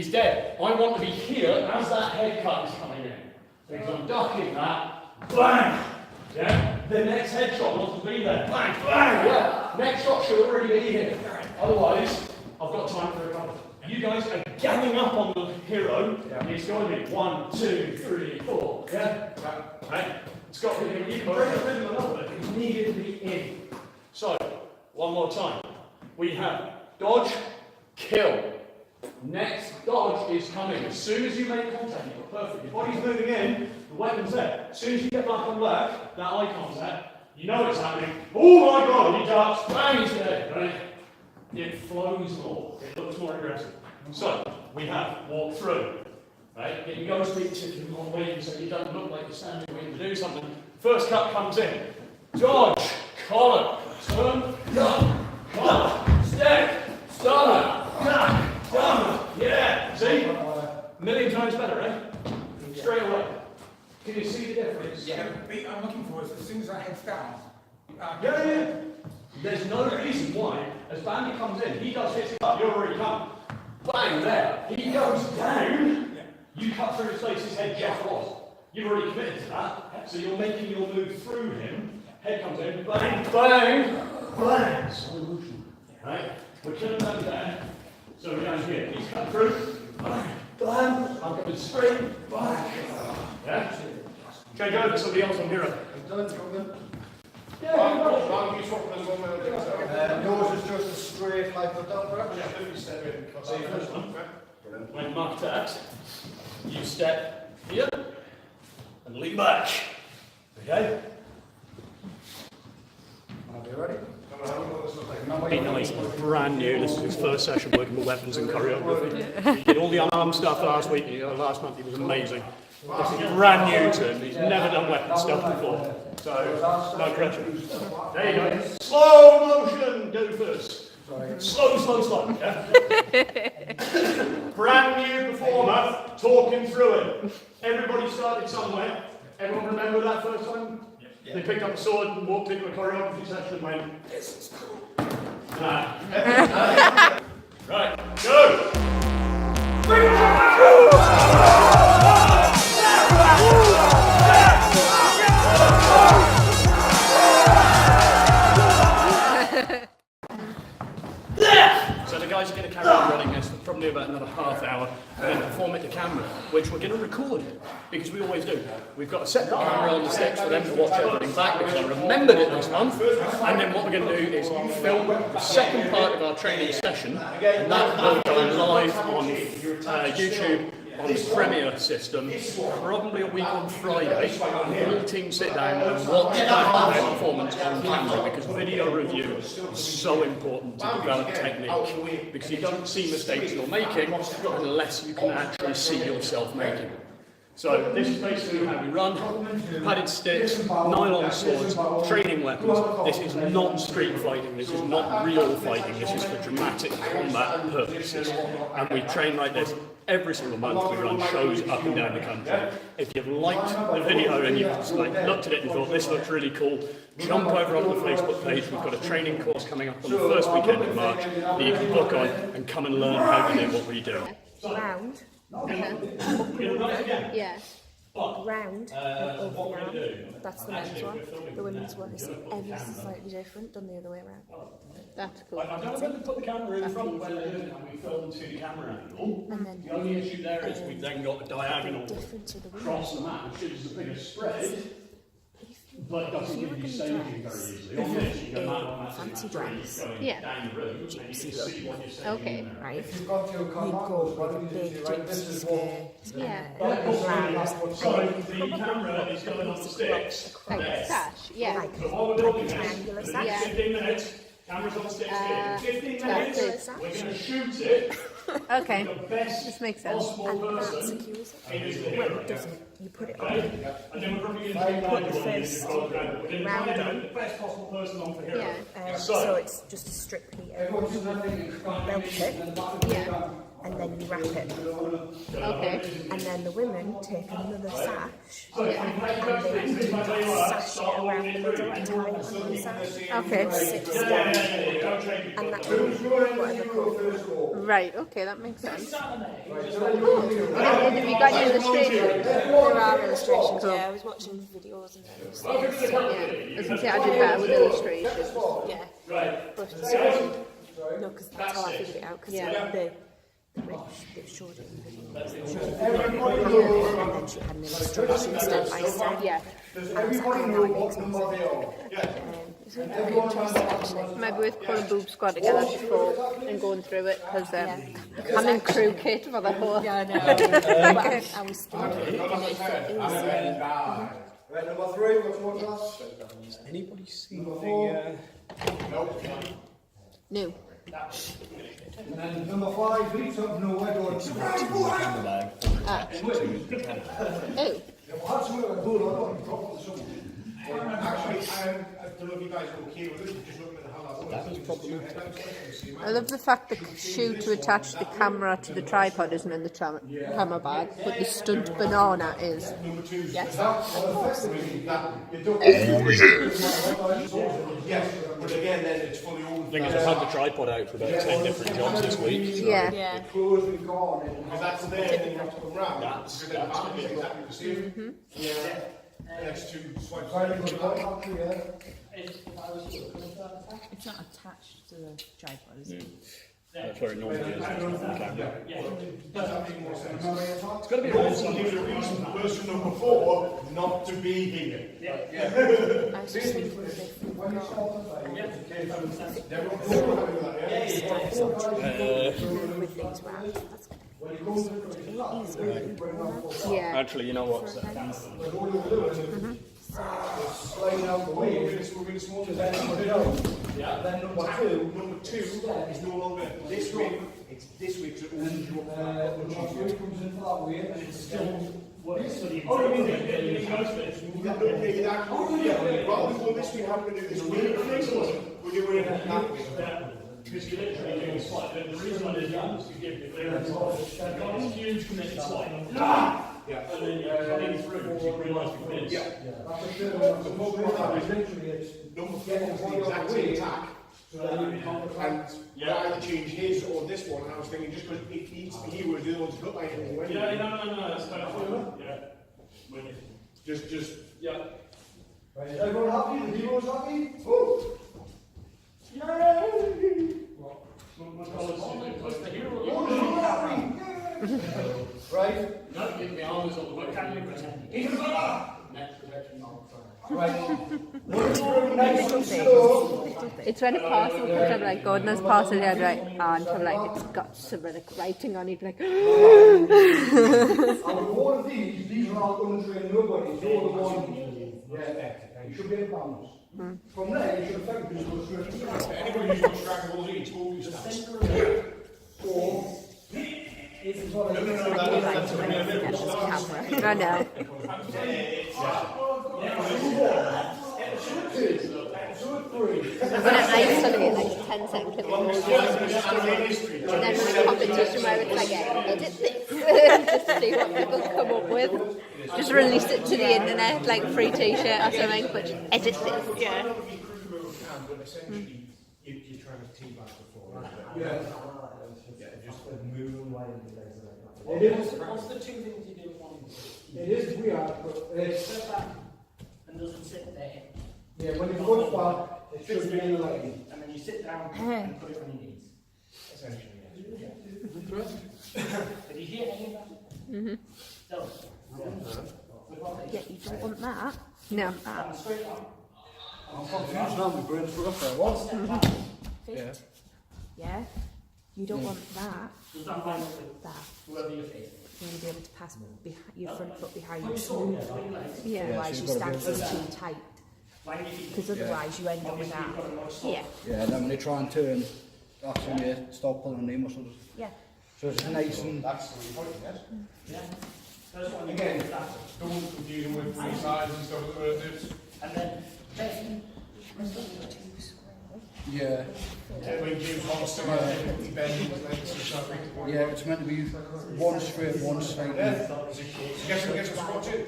he's dead. I want to be here as that head cut is coming in. Because I'm ducking that, bang! Yeah? The next head shot wants to be there, bang, bang! Yeah, next shot should already be here. Otherwise, I've got time for a couple. You guys are ganging up on the hero. Yeah. It's going to be 1, 2, 3, 4. Yeah? Right? It's got to be, you can break the rhythm a little bit, it's needed to be in. So, one more time. We have dodge, kill. Next dodge is coming. As soon as you make contact, you've got perfect. Your body's moving in, the weapon's there. As soon as you get back on left, that eye contact, you know it's happening. Oh my god, he ducks, bang, he's dead. Right? It flows more, it looks more aggressive. So, we have walk through. Right? Get your ghost feet if you're on waiting so you don't look like you're standing waiting to do something. First cut comes in. Dodge, collar, turn, cut, collar, step, stunner, cut, stunner. Yeah, see? A million times better, right? Straight away. Can you see the difference? Yeah, the beat I'm looking for is as soon as that head's down. Yeah. There's no reason why, as Bandy comes in, he does his cut, you're already come. Bang, there. He goes down, you cut through his face, his head just was. You've already committed to that, so you're making your move through him. Head comes in, bang, bang, bang. Slow motion. Right? We're killing that there. So we're down here. He's cut through, bang, bang. I'm coming straight, bang. Yeah? Change over to somebody else on hero. Yeah, yours is just a straight like the down perhaps? Yeah, you step in. So you first one. When marked at, you step here and lean back. Okay? Are you ready? Be nice, brand new. This is his first session working with weapons and choreography. He did all the unarmed stuff last week, last month. He was amazing. This is brand new to him. He's never done weapon stuff before. So, no pressure. There you go. Slow motion, doofus. Slow. Yeah? Brand new performer, talking through it. Everybody started somewhere. Everyone remember that first time? They picked up a sword and walked into a choreography session and went, this is cool. Nah. Right, go! So the guys are going to carry on running this for probably about another half hour and then perform it to camera, which we're going to record, because we always do. We've got a separate camera on the sticks for them to watch everything back, because I remembered it this month. And then what we're going to do is film the second part of our training session, and that will go live on YouTube on the Premiere system, probably a week on Friday. All teams sit down and watch that performance on camera, because video review is so important to develop technique, because you don't see mistakes you're making unless you can actually see yourself making them. So this is basically how we run: padded sticks, nylon swords, training weapons. This is not street fighting, this is not real fighting, this is for dramatic combat purposes. And we train like this every single month. We run shows up and down the country. If you've liked the video and you've looked at it and thought this looks really cool, jump over onto the Facebook page. We've got a training course coming up on the first weekend of March that you can book on and come and learn how to do what we do. Round. Yeah. Round over the arm. That's the men's one. The women's one is ever so slightly different, done the other way around. That's cool. I don't really put the camera in front when they're doing it, and we film to the camera angle. And then the only issue there is we've then got a diagonal across the mat, which gives us a bigger spread, but doesn't give you staging very easily. On this, you go mat on mat, fancy dress. down the room, and you can see what you're saying. Okay, right. If you've got your commandos, why don't you just do like this is what... Yeah. So the camera is going on the sticks. Like sash, yeah. So what we're looking at Triangular is sash. 15 minutes, camera's on the sticks here. 15 minutes, we're going to shoot it. Okay, The best this makes sense. possible And that person secures it. is the Well, hero. it doesn't. You put it on. Okay? And then we're probably going to take Put the one first we're going to try round and on. do the best possible person on for hero. Yeah. So So it's just a strictly belt it. and then you wrap it. Okay. And then the women take another sash and they sash it around the middle and tie it on the sash. Okay. Sits down, and that will whatever colour. Right, okay, that makes sense. And have you got any illustrations? There are illustrations, yeah. I was watching videos and things. Yeah, I was going to say I did better with illustrations. Yeah. Right. But no, because that's how I figured it out. Because they showed it in the video. And then she had an illustration step by step. Yeah. And I was like, oh, now it makes more sense. It's really interesting, actually. Maybe with putting boob squad together before and going through it, because I'm in crew kit for the whole. Yeah, I know. But I was thinking, if it is. Right, number 3, what's that? Has anybody seen the... No. And then number 5, leaves up nowhere going. camera bag Oh. That's where I go, I drop it somewhere. Actually, I don't know if you guys are okay with it, just looking at how that works. I love the fact the shoe to attach the camera to the tripod isn't in the camera bag, but the stunt banana is. Yes, but again, then it's fully open. I think I've had the tripod out for about 10 different jobs this week. So. Yeah. Because that's there, then you have to come round. That's exactly the same. Yeah. Next to swipe. It's not attached to the tripod, is it? That's where it normally is. It's on the camera. Does that make more sense? It's got to be It also gives a reason for person number 4 not to be here. I was just thinking if they forgot with things wrapped. That's Yeah. Actually, you know what? Slide out the way, it's moving smaller than then number 2 is no longer this week, it's this week, so it opens you up. number 3 comes in for that way, and it's still. Rather than go this week, how do we do this week? We're doing it that way. Because you're literally doing a swipe. The reason I did that was to give the clearance. You've got this huge committed swipe. Yeah. And then you're cutting through, you realise you've missed. Yeah. That's the third one. The problem with that is literally it's Number 4 is the exact same tack. And either change his or this one, and I was thinking just because it needs to be here, we're the other ones cut like it anyway. Yeah, no, that's kind of yeah. Just yeah. Right, is everyone happy? The heroes happy? Oh! Yay! My colours are the hero. Right? No, give me arms on the book. Can you pretend? Neck protection on It's when a parcel comes up like Gordon's parcel, yeah, like, until like it's got some like writing on it, like. And with all of these are all untrained nobody. They're all the ones. Yeah, you should be in balance. From there, you should effectively go straight to the anybody who's got Dragon Ball Z, totally stands. Or, I know. When I used to get like 10-second clip of and then when a competition where it's like, edit this, just to see what people come up with. Just release it to the internet, like free t-shirt or something, but just edit this. Yeah. But essentially, you're trying to teabag before, right? yeah. Just It is. What's the 2 things you do with one? It is weird, but it's. Sit back and doesn't sit there. Yeah, when you go back, it should be in line. And then you sit down and put it on your knees. essentially, yes. Did you hear any of that? Mm-hmm. No. Yeah, you don't want that. No. Straight on. I'm confused now, my brain's forgot there. What? Fit. Yeah. You don't want that. Does that line up with That. whoever your feet? You want to be able to pass your front foot behind you smoothly. Yeah. Otherwise, your stance is too tight. Because otherwise, you end up with that. Yeah. Yeah, and then when they try and turn, that's when you start pulling the muscles. Yeah. So it's nice and... That's the point, yes? Yeah. Again, don't confuse them with free sides and stuff like that. And then, Yeah. When James wants to bend legs and stuff. Yeah, it's meant to be one straight, one slightly. Get some squats in.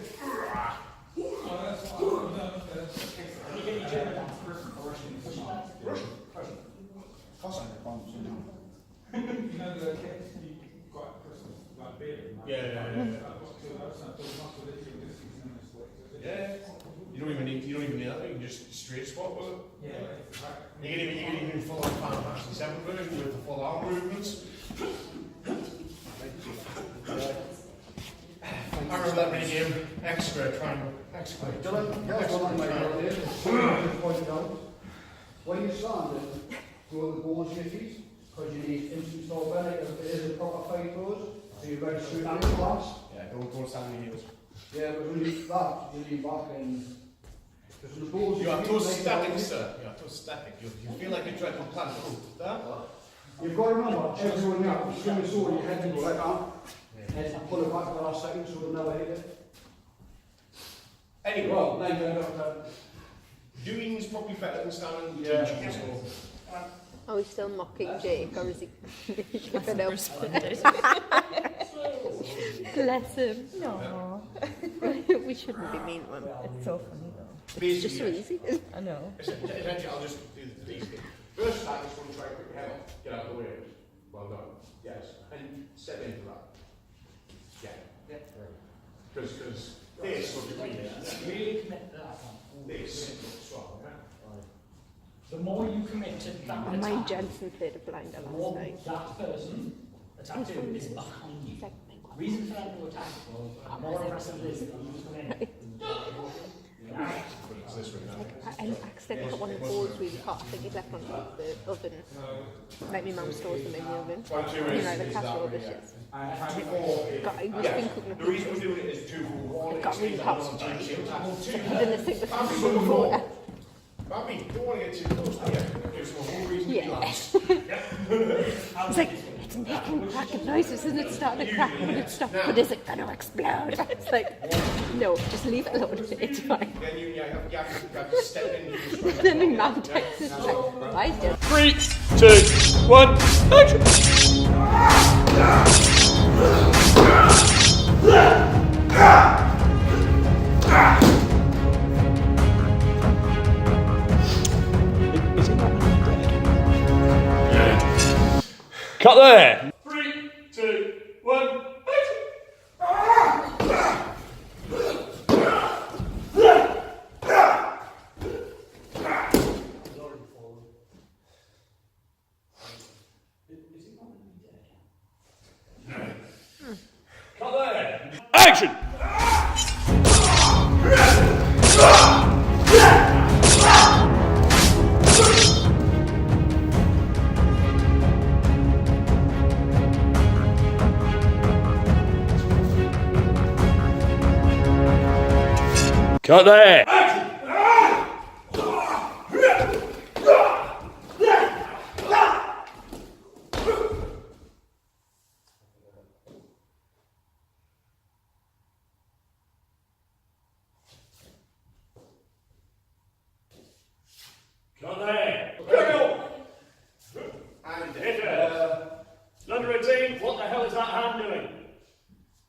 Russian. Yeah. You don't even need that. You can just straight squat with it. Yeah. You can even follow the Final Fantasy 7 version with the full arm movements. I remember that mini game, X-Square Triangle. X-Square. When you're standing, grow the bones in your feet, because you need instant stall bending. If it is a proper fight pose, so you're ready to shoot down the glance. Yeah, don't stand in your heels. Yeah, but when you that, you lean back and just the balls. You are too static, sir. You are too static. You feel like you're trying to plant food. You've got to remember, everyone now, you swing the sword, your head can go right down, and pull it back for the last second so it'll never hit it. Anyway, Well, 9 times out of 10. doing is probably better than standing. Yeah. Teaching is more. Are we still mocking Jake, or is he giving up? Bless him. No. We shouldn't be mean to him. It's so funny though. It's just so easy. I know. Essentially, I'll just do these things. First start, I just want to try to put your head up, get out of the way. Well done. Yes. And step into that. Yeah. Because this will be Really commit to that one. this. So, The more you commit to that Mike attack, Jensen played a blinder the last more night. that person attacked you is behind you. Reason for them to attack was more aggressive this than you come in. it's this way now. I accidentally put one of the balls really hot. I think it left on the oven. Like my mum stores them in the oven. You know, the casserole dishes. It was been cooking The reason we're doing it is It got really hot. to I didn't think the casserole was water. Bobby, don't want to get too close. Yeah, gives them a whole reason to be Yeah. last. It's like, it's making cracking noises and it's starting to crack and it's stopped, but is it going to explode? It's like, no, just leave it alone, it's fine. Then you have to step in. Then my mum texts is like, why is it? 3, 2, 1, action! Cut there! 3, 2, 1, action! Cut there! Action! Cut there! Cut there! Go! And Hit her! Number 18, what the hell is that hand doing?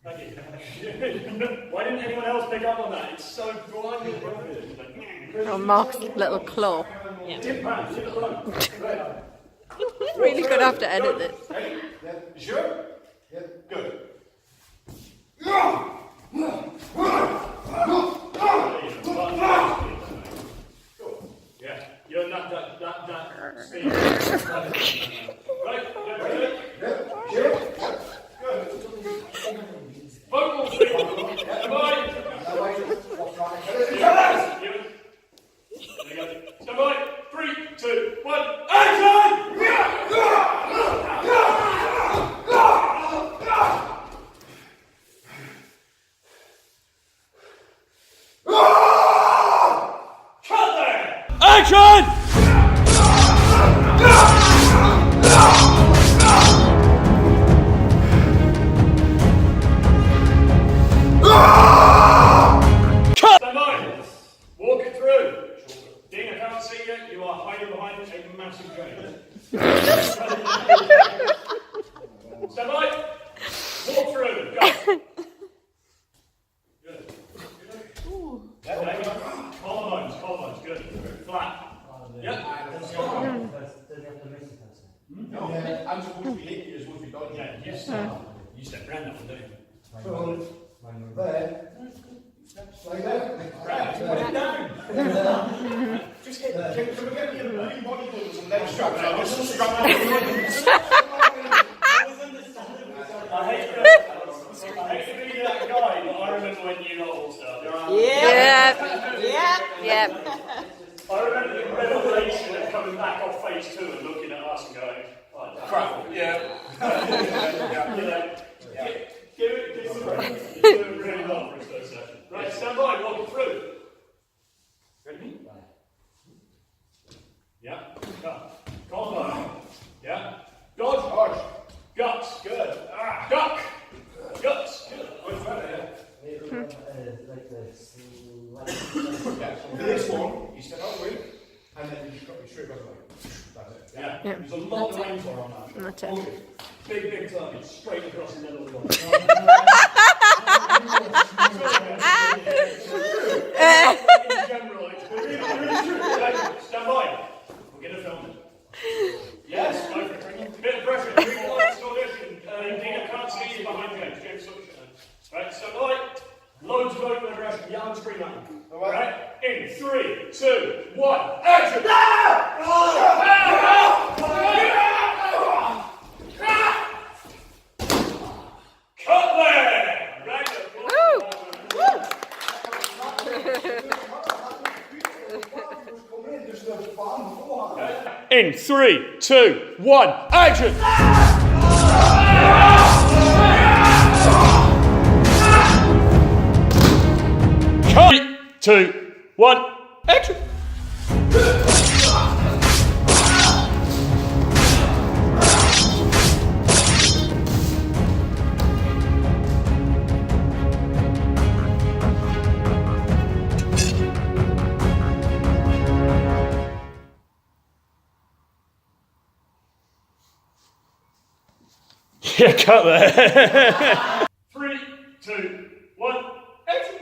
Thank you. Why didn't anyone else pick up on that? It's so blinding. Oh, Mark's little claw. Tip hand, tip front. Right. Really gonna have to edit this. ready? Yeah. You sure? Yeah. Good. Yeah, you're not that speed. Right, good. Sure? Vocal speed. Come on. Stand by. 3, 2, 1, action! Cut there! Action! Cut! Stand by. Walk it through. Dean, I can't see you. You are hiding behind a massive So, there. Like that. Put it down. Just get the can we get the bodybuilders and leg straps? I'll just strap out I hate to be that guy, but I remember when you lot all started. I remember the revelation of coming back off phase 2 and looking at us and going, oh, crap, give it a break. You're doing really well for a first session. Right, stand by, walk it through. Ready? Yeah, combo. Yeah, dodge. Guts, good. Duck. Guts, good. this one, you step out the way, and then you just got your straight back away. That's it. Yeah, there's a lot of range on that. That's it. Big target, straight across the middle of the body. In general, it's really true. Right, stand by. We're going to film it. Yes, go for it. Bit of pressure. 3 points audition. Dina can't see you behind you. James Suction. Right, stand by. Loads of open aggression. Yell and scream at them. Alright? In 3, 2, 1, action! Cut there! Right, in 3, 2, 1, action! 3, 2, 1, action! Yeah, cut there. 3, 2, 1, action!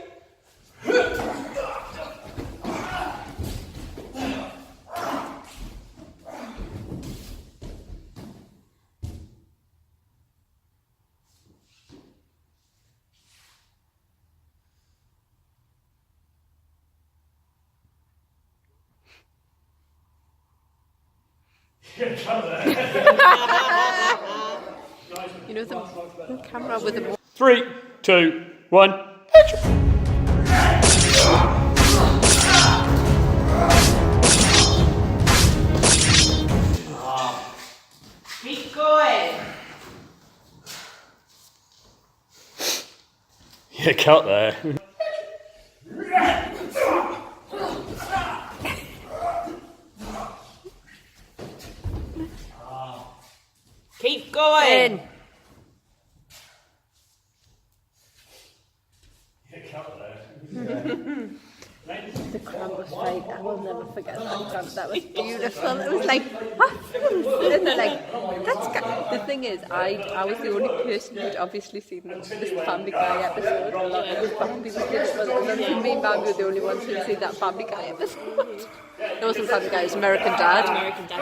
Yeah, cut there. You know the camera with the 3, 2, 1, action! Keep going. Yeah, cut there. Keep going. The crab fight. I will never forget that crab. That was beautiful. It was like, and they're like, the thing is, I was the only person who'd obviously seen this Family Guy episode. It was Bambi was it. Me and Bambi were the only ones who'd seen that Family Guy episode. It wasn't Family Guy, it was American Dad. American Dad.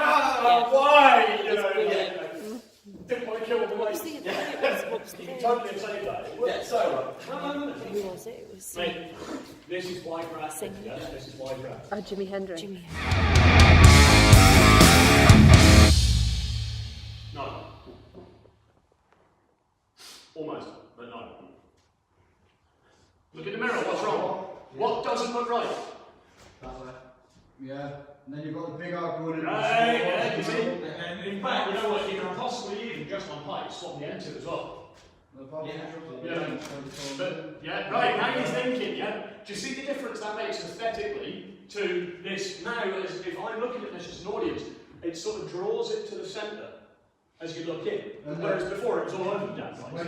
Why? You know, Brilliant. didn't want to kill the What was the thing? Totally insane that. Yeah, so. Who was it? It was Mate, this is white rat. Yeah, this is white rat. Oh, Jimi Hendrix. No. Almost, but no. Look in the mirror, what's wrong? What doesn't look right? Yeah, and then you've got the big arc going in. Right, yeah, you see? And in fact, you know what, you can possibly even just on height swap the end to as well. Yeah, right, now you're thinking, yeah? Do you see the difference that makes aesthetically to this now? As if I'm looking at this as an audience, it sort of draws it to the centre as you look in. Whereas before it was all over the damn place.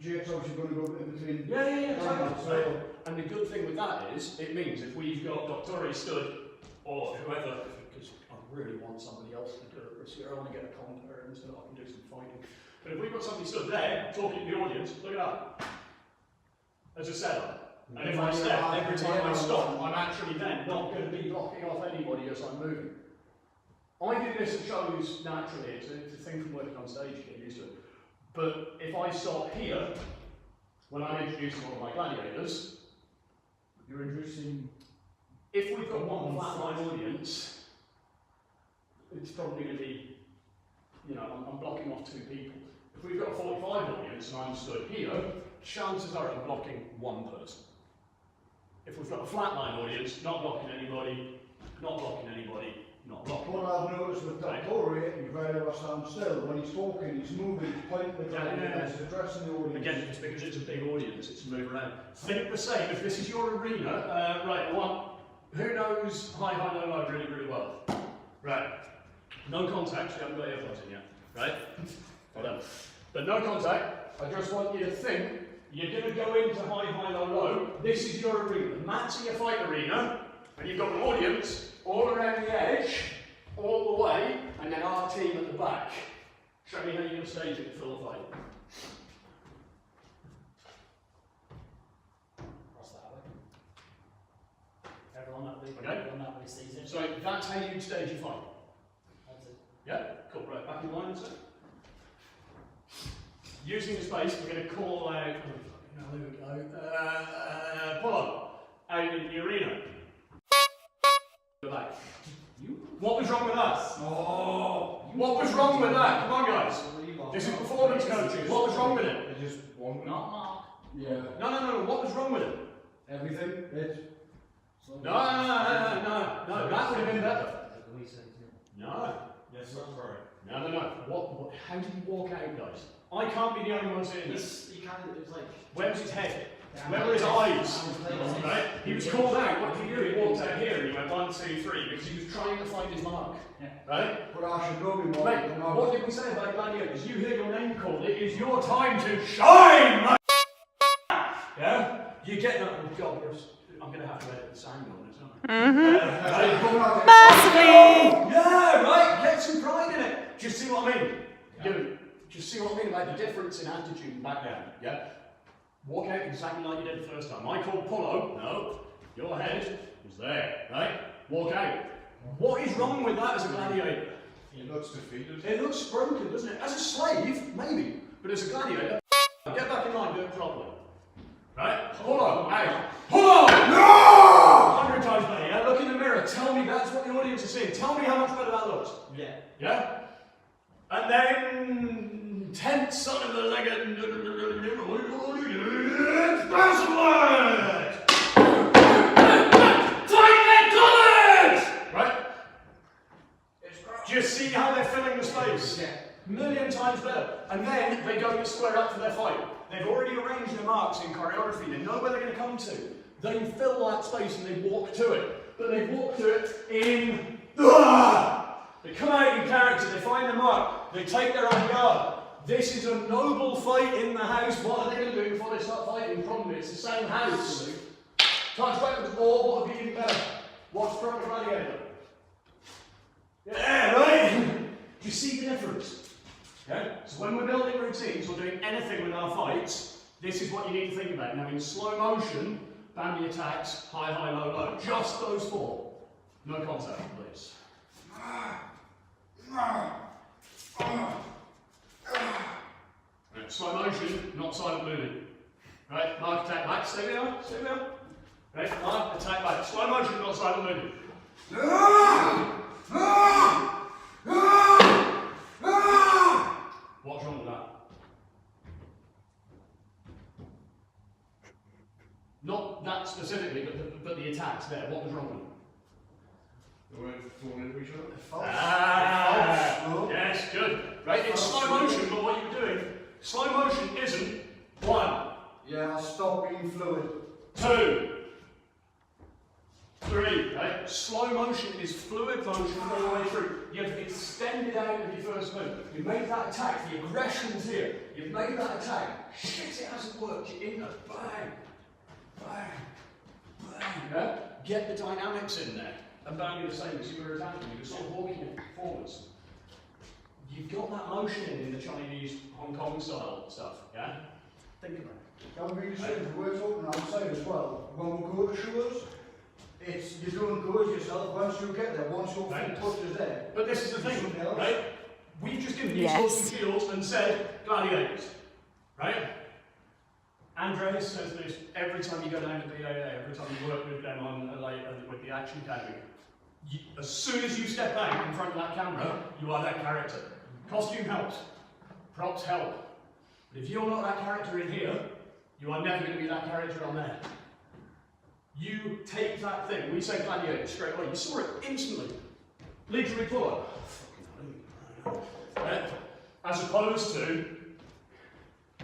Jake's obviously going to go in between. Yeah, totally. And the good thing with that is, it means if we've got Dr. stood, or whoever, because I really want somebody else to do it this year, I want to get a compere and so I can do some fighting. But if we've got somebody stood there, talking to the audience, look at that. There's a setup. And if I step, every time I stop, I'm actually then not going to be blocking off anybody as I'm moving. I do this at shows naturally, it's a thing from working on stage, you get used to it. But if I start here, when I'm introducing one of my gladiators, You're introducing. if we've got one flatline audience, it's probably going to be, you know, I'm blocking off 2 people. If we've got a 45 audience and I'm stood here, chances are I'm blocking 1 person. If we've got a flatline audience, not blocking anybody, not blocking anybody, not blocking. What I've noticed with Dr. he's very well stand still. When he's talking, he's moving, he's pointing the camera, he's addressing the audience. Again, just because it's a big audience, it's to move around. Think the same, if this is your arena, right, who knows high, low, low really, really well? Right, no contact, you haven't got earphones in yet, right? Well done. But no contact, I just want you to think, you're going to go into high, low, low, this is your arena. The mat's in your fight arena, and you've got an audience all around the edge, all the way, and then our team at the back. Show me how you're going to stage it to fill the fight. Cross that way. Everyone that way. Okay. Everyone that way sees it. So that's how you'd stage your fight. That's it. Yeah? Cool, right, back in line and so. Using the space, we're going to call out, there we go, pull up, out in the arena. Go back. What was wrong with that? Oh! What was wrong with that? Come on, guys. This is performance coaching. What was wrong with it? It just won't. Not Mark. Yeah. No. What was wrong with it? Everything. It's. No. That would have been better. No. Yes, that's right. No. What? How did he walk out, guys? I can't be the only one seeing this. He kind of, it was like. Where was his head? Where were his eyes? Right? He was called out. What did he do? He walked out here and he went 1, 2, 3 because he was trying to find his mark. Yeah. Right? But I should know me more. Mate, what did we say about gladiators? You hear your name called. It is your time to shine, yeah? You get that. Oh God, I'm going to have to edit the sound on this, aren't I? Massively. Yeah, right. Get some pride in it. Do you see what I mean? Yeah. Do you see what I mean about the difference in attitude and background? Yeah? Walk out exactly like you did the first time. I called Pullo. No, your head was there, right? Walk out. What is wrong with that as a gladiator? He looks defeated. It looks broken, doesn't it? As a slave, maybe, but as a gladiator, get back in line, do it properly. Right? Pullo, out. Pullo! No! 100 times better, yeah? Look in the mirror, tell me that's what the audience is seeing. Tell me how much better that looks. Yeah. Yeah? And then, 10th son of the legend, right? Do you see how they're filling the space? Yeah. Million times better. And then they go to square up for their fight. They've already arranged their marks in choreography. They know where they're going to come to. They fill that space and they walk to it. But they walk to it in... They come out in character, they find the mark, they take their own guard. This is a noble fight in the house. What are they going to do before they start fighting? Probably it's the same house. Touch back with the ball, what would be even better? Watch from the gladiator. Yeah, right? Do you see the difference? Okay? So when we're building routines or doing anything with our fights, this is what you need to think about. Now in slow motion, bandy attacks, high, low, low. Just those 4. No contact, please. Right, slow motion, not silent moving. Right, mark, attack back, stay there. Right, mark, attack back. Slow motion, not silent moving. What's wrong with that? Not that specifically, but the attacks there. What was wrong with it? They weren't falling into each other. Yes, good. Right, it's slow motion, but what you're doing, slow motion isn't 1, Yeah, I'll stop being fluid. 2, 3, right? Slow motion is fluid motion all the way through. You've extended out of your first move. You've made that attack, the aggression's here. You've made that attack. Shit, it hasn't worked. You're in there. Bang, bang, bang. Yeah? Get the dynamics in there. And bang, the same as you were attacking. You were sort of walking it forwards. You've got that motion in the Chinese Hongkong style stuff, yeah? Think about it. Can we say we're talking outside as well? When we go to shows, it's you don't go as yourself once you get there, once your feet touches there. But this is the thing, right? We've just given in these Yes. sorts of shields and said, gladiators, right? Andres says this every time you go down to BAA, every time you work with them on with the Action Academy. As soon as you step out in front of that camera, you are that character. Costume helps, props help. But if you're not that character in here, you are never going to be that character on there. You take that thing, we say gladiator straight away, you saw it instantly. Legionary pull-up. Right? As opposed to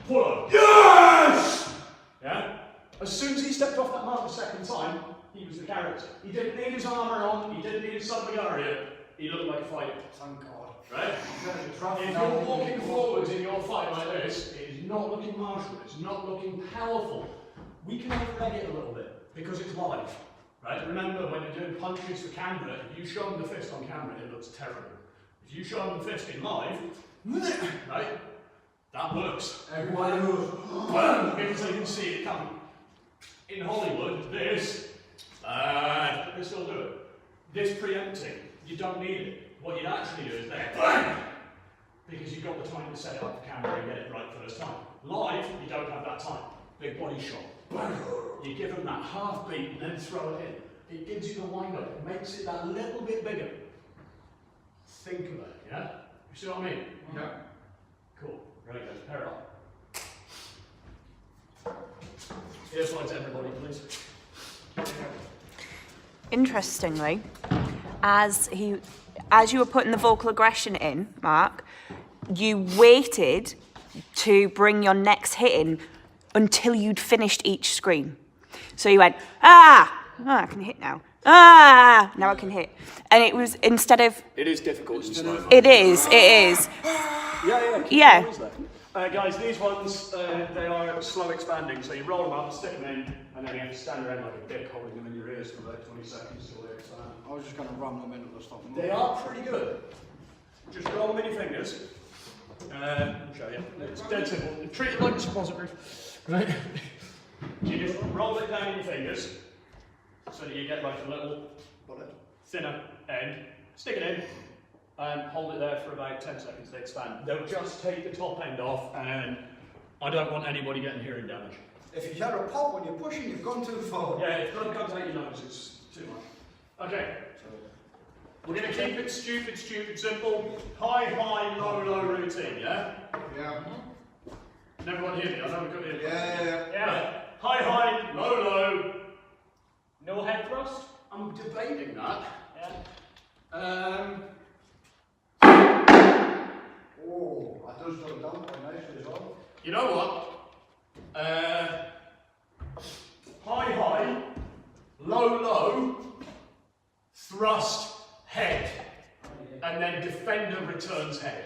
pull-up. Yes! Yeah? As soon as he stepped off that mark the second time, he was the character. He didn't need his armour on, he didn't need his submagaria, he looked like a fighter. Thank God. Right? If you're walking forwards in your fight like this, it is not looking martial, it's not looking powerful. We can overreg it a little bit, because it's live. Right? Remember, when you're doing punches for camera, if you show them the fist on camera, it looks terrible. If you show them the fist in live, right? That works. Everybody knows. Because they can see it coming. In Hollywood, this, they still do it. This preempting, you don't need it. What you actually do is there, bang! Because you've got the time to set it up for camera and get it right first time. Live, you don't have that time. Big body shot. Bang! You give them that half beat and then throw it in. It gives you the wind up. It makes it that little bit bigger. Think of it, yeah? You see what I mean? Yeah. Cool. Right, guys, pair it up. Earplugs, everybody, please. Interestingly, as you were putting the vocal aggression in, Mark, you waited to bring your next hit in until you'd finished each scream. So you went, I can hit now. Now I can hit. And it was instead of... It is difficult in slow. It is. Yeah. Guys, these ones, they are slow expanding, so you roll them up, stick them in, and then you have to stand around like a dick holding them in your ears for about 20 seconds till they expand. I was just going to ram them into the stop. They are pretty good. Just roll them in your fingers. I'll show you. It's dead simple. Treat it like a suppository. Right? You just roll it down in your fingers so that you get like a little thinner end. Stick it in and hold it there for about 10 seconds to expand. They'll just take the top end off, and I don't want anybody getting hearing damage. If you hear a pop when you're pushing, you've gone too far. Yeah, if blood comes out your nose, it's too much. Okay. We're going to keep it stupid, simple. High, low routine, yeah? Yeah. Can everyone hear me? I know we've got the Yeah. High, low. No head thrust? I'm debating that. Yeah. Oh, that does go down quite nicely as well. You know what? High, low, thrust, head. And then defender returns head.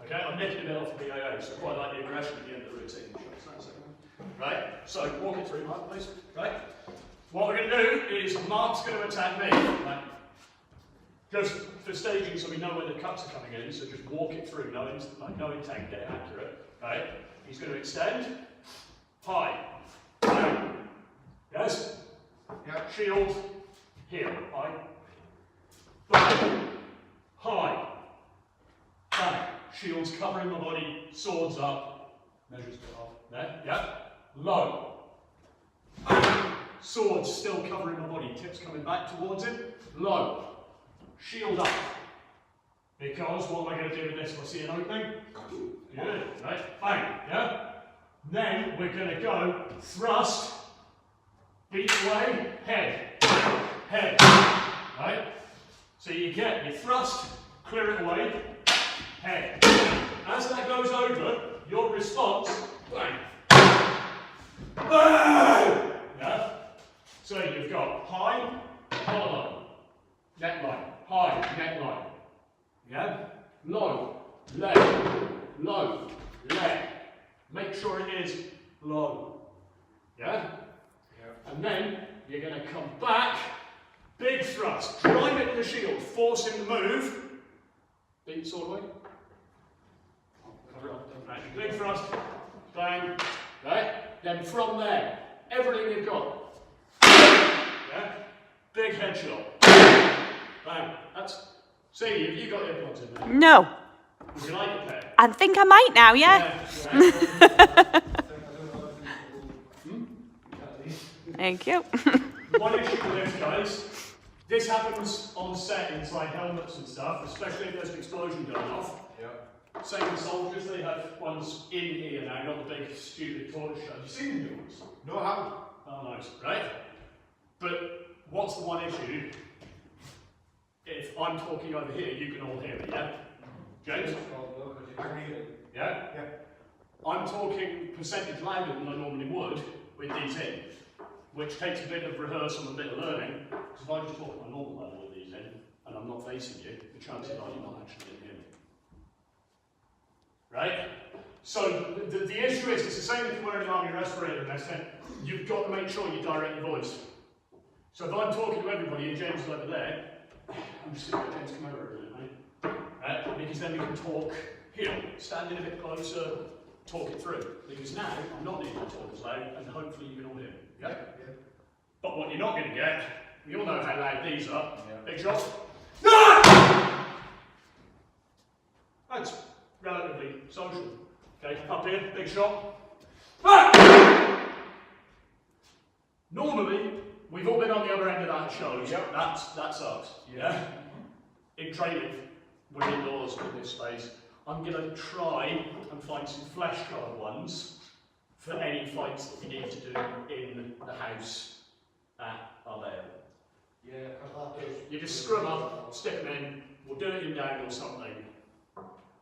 Okay, I'm making a bit off the BAA, so I quite like the aggression at the end of the routine. Right, so walk it through, Mark, please. Right? What we're going to do is Mark's going to attack me. Right? Just for staging, so we know when the cuts are coming in, so just walk it through, no intent, get it accurate. Right? He's going to extend. High. Down. Yes? Yeah. Shield. Here. High. Bang. High. Bang. Shields covering my body, swords up. Measures cut off. There. Yeah. Low. Swords still covering my body, tips coming back towards him. Low. Shield up. Because what am I going to do with this? If I see an opening? Good. Right? Bang. Yeah? Then we're going to go thrust, beat away, head. Right? So you get your thrust, clear it away, head. As that goes over, your response, bang. Bang! Yeah? So you've got high, collar neckline, high, neckline. Yeah? Low, leg. Make sure it is low. Yeah? And then you're going to come back, big thrust, drive it in the shield, force him to move. Beat the sword away. Cover it up, don't actually. Big thrust, bang, right? Then from there, everything you've got. Yeah? Big headshot. Bang. That's See, have you got earplugs in there? No. Would you like a pair? I think I might now, yeah? Thank you. One issue with this, guys, this happens on set inside helmets and stuff, especially if there's an explosion going off. Yeah. Same with soldiers, they have ones in here now, not the big stupid tortoise shell. Have you seen the new ones? No, I haven't. Oh, nice, right? But what's the one issue? If I'm talking over here, you can all hear me, yeah? James? I can hear it. Yeah? Yeah. I'm talking percentage louder than I normally would with these in, which takes a bit of rehearsal and a bit of learning, because if I just talk at my normal level with these in, and I'm not facing you, the chances are you're not actually going to hear me. Right? So the issue is, it's the same if you're wearing an army respirator in this tent, you've got to make sure you direct your voice. So if I'm talking to everybody and James is over there, I'm just going to get James to come over a minute, mate. Right? Because then we can talk here, standing a bit closer, talk it through. Because now I'm not needing to talk as loud, and hopefully you can all hear me. Yeah? Yeah. But what you're not going to get, we all know how loud these are. Yeah. Big shot. Ah! That's relatively social. Okay, up here, big shot. Ah! Normally, we've all been on the other end of that show. Yep. That sucks. Yeah. In training, we're indoors in this space. I'm going to try and find some flesh-coloured ones for any fights that we need to do in the house at our lair. Yeah, because that does. You just screw them up, stick them in, we'll do it in down or something.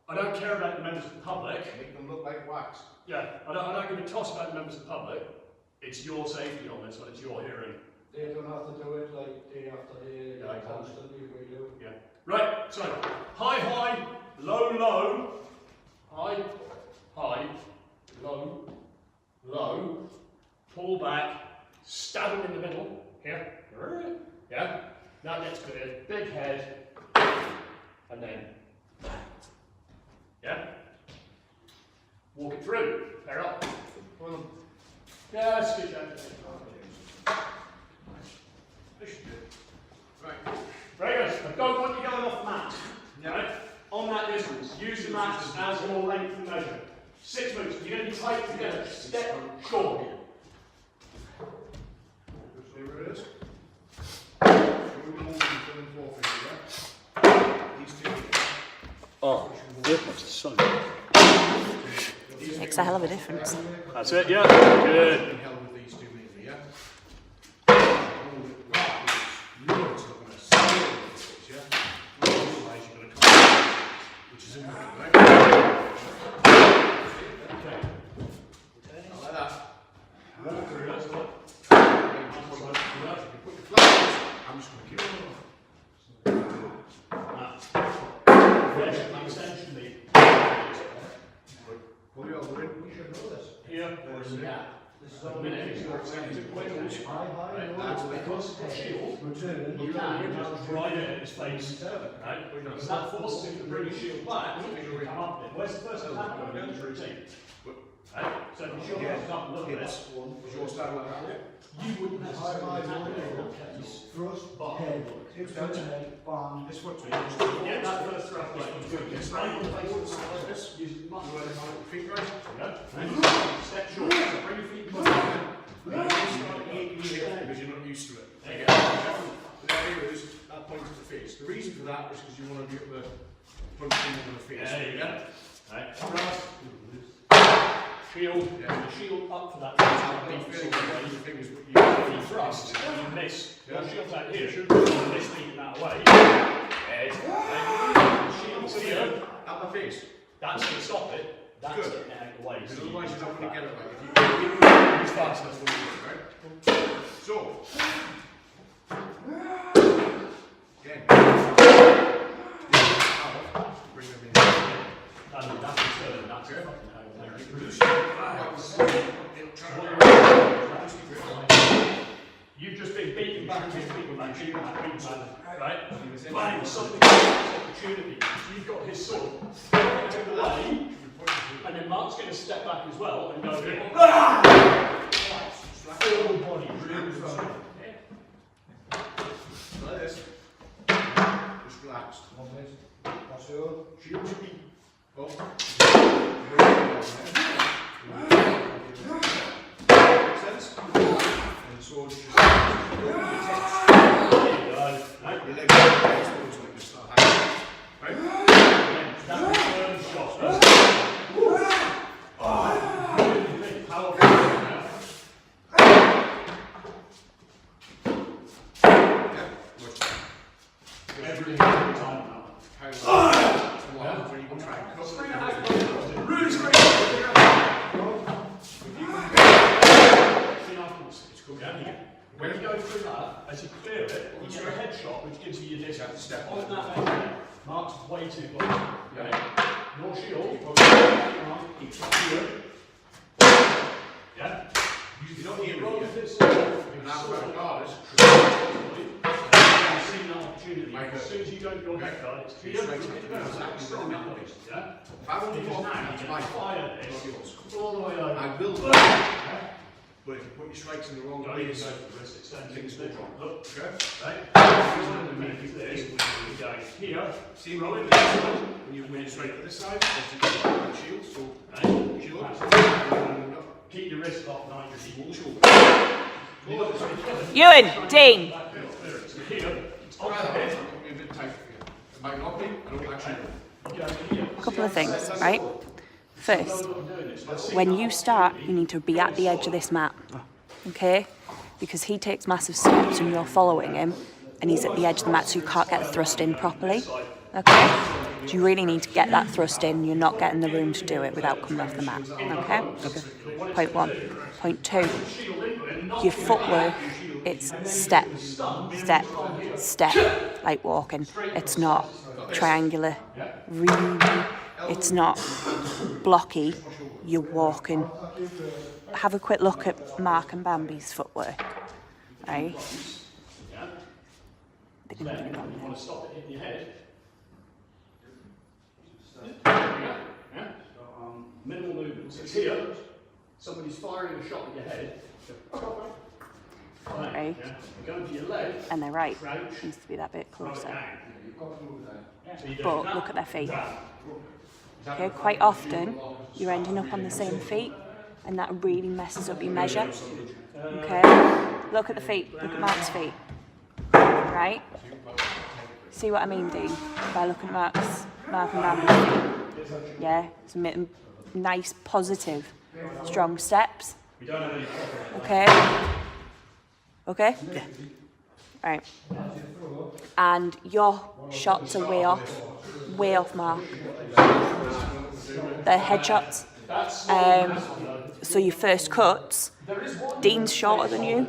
I don't care about the members of the public. Make them look like wax. Yeah, I don't give a toss about the members of the public. It's your safety on this one, it's your hearing. They don't have to do it like day after day, Yeah, I can't. constantly, we do. Yeah. Right, so high, high, low, low, high, high, low, low, pull back, stab him in the middle, here, yeah, that gets good, big head, and then, yeah, walk it through, pair up, yeah, squeeze out. Right. Very good. I don't want you going off the mat. Right? On that distance, use the mat as your length and measure. 6 moves. You're going to be tight together. Step short. See where it is? So we're moving from the 4 finger, yeah? These two. Oh, earplugs are so good. Makes a hell of a difference. That's it, yeah? Good. In hell with these two mainly, yeah? Which is in the right? Okay. Like that. Walk through, that's what. Put the flags. I'm just going to keep it. Extension lead. Pull the other in. We should know this. Here, or in the gap. This is A all minute, if you're extending windows, high, right? low, That's because the shield, return. you can just drive it in his face, right? Because that forces him to bring his shield back, and come up with it. Where's the first attack going in his routine? Right? So if your shield comes up a little bit, Is your style like that? you wouldn't necessarily attack it in that case. Thrust, But head, hips down, head, bang. This foot to get that first thrust right, you good. Just stand on the face of the side like this, use your muscles. feet right. Yeah. Step short, so bring your feet close. Because you're not used to it. There you go. The idea is that point to the face. The reason for that is because you want to be able to punch into the face. There you go. Right. Thrust. Shield. Yeah. The shield up for that. The fingers, but If you thrust, you miss. Your shield's out here. You miss feet that way. Head. Right. Shield's here. at my face. That's going to stop it. That's Good. getting out of the way. Because So you otherwise can you're not going to stop get that. it right. If you fast, that's what you do, right? So, again, bring them in. That's the turn. That's it. You've just been beaten back, beaten back, right? Bang, something opportunity. You've got his sword. Take it away, and then Mark's going to step back as well and go, full body, really strong. Like this. Just relaxed. That's all. Shield should be up. Makes sense? And so just your legs are exposed so you start hanging. Right? That return shot. Really powerful. Yeah, much better. Every time now. How when you can try and cut Really straight. it's coming down here. When you go through that, as you clear it, you get a headshot which gives you your disc. Step on that edge. Mark's way too close. Okay. Your shield. Here. Yeah. You don't hear Roll it this. yet. And that's where regardless. Opportunity. As soon as you go to your head guard, it's clear. Yeah. If I want to walk now, it's my fire this all the way over. I will, Yeah. but if you put your strikes in the wrong Don't place, even go for the wrist extension. things will drop. Look, Okay? right? This, we're going here. See, rolling this side, when you straight to this side, that's the shield, so shield. Keep your wrist off, not your Hold the shoulder. Ewan, Dean. Here, it's Try off that the one, head. it might be a bit tight for you. It might not be, I don't actually know. A couple of things, right? First, when you start, you need to be at the edge of this mat, okay? Because he takes massive steps and you're following him, and he's at the edge of the mat, so you can't get the thrust in properly, okay? So you really need to get that thrust in. You're not getting the room to do it without coming off the mat, okay? Point one. Point two, your footwork, it's step, step, step, like walking. It's not triangular, really. It's not blocky. You're walking. Have a quick look at Mark and Bambi's footwork, right? Then you want to stop it hitting your head. Yeah? Minimal movement. So it's here. Somebody's firing a shot at your head. Right. Yeah. You're going to your leg. And they're right. Crouch. Needs to be that bit Rub it closer. down. So you do But that. look at their feet. That. Okay, quite often you're ending up on the same feet, and that really messes up your measure. Okay, look at the feet. Look at Mark's feet. Right? See what I mean, Dean? By looking at Mark and Bambi's feet. Yeah, some nice, positive, strong steps. Okay. Okay. Right. And your shots are way off Mark. They're headshots. So your first cuts, Dean's shorter than you,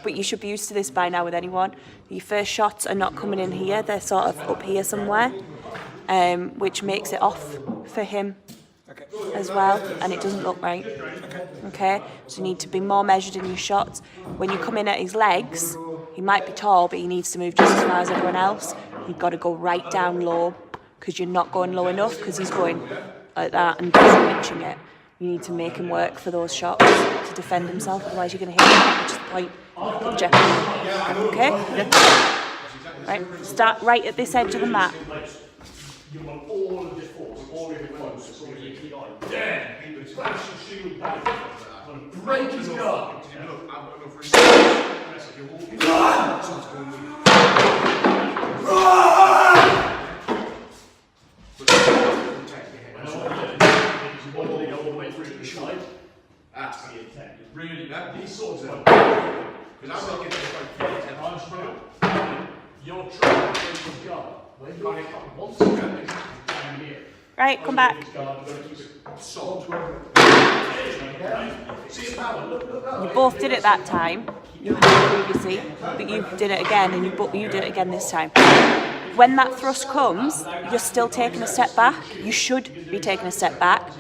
but you should be used to this by now with anyone. Your first shots are not coming in here, they're sort of up here somewhere, which makes it off for him as well, and it doesn't look right. Okay, so you need to be more measured in your shots. When you come in at his legs, he might be tall, but he needs to move just as far as everyone else. You've got to go right down low, because you're not going low enough, because he's going like that and switching it. You need to make him work for those shots to defend himself, otherwise you're going to hit him, which is the point of jeopardy. Okay? Right, start right at this edge of the mat. You want all of this force, all of it close, so you keep on. Then, flash your shield back. Break his guard. Look, I've got enough resistance. You're walking. Someone's going with you. But don't take your head. You want to go all the way through to the side. That's The intent is really that. these sorts of Because I'm not getting this right. I'm strong. You're trying to break his guard. When you're once you get this down here. Right, come back. His guard, you've got to keep it Salt. See his power, look. You both did it that time, you had previously, but you did it again, and you did it again this time. When that thrust comes, you're still taking a step back. You should be taking a step back.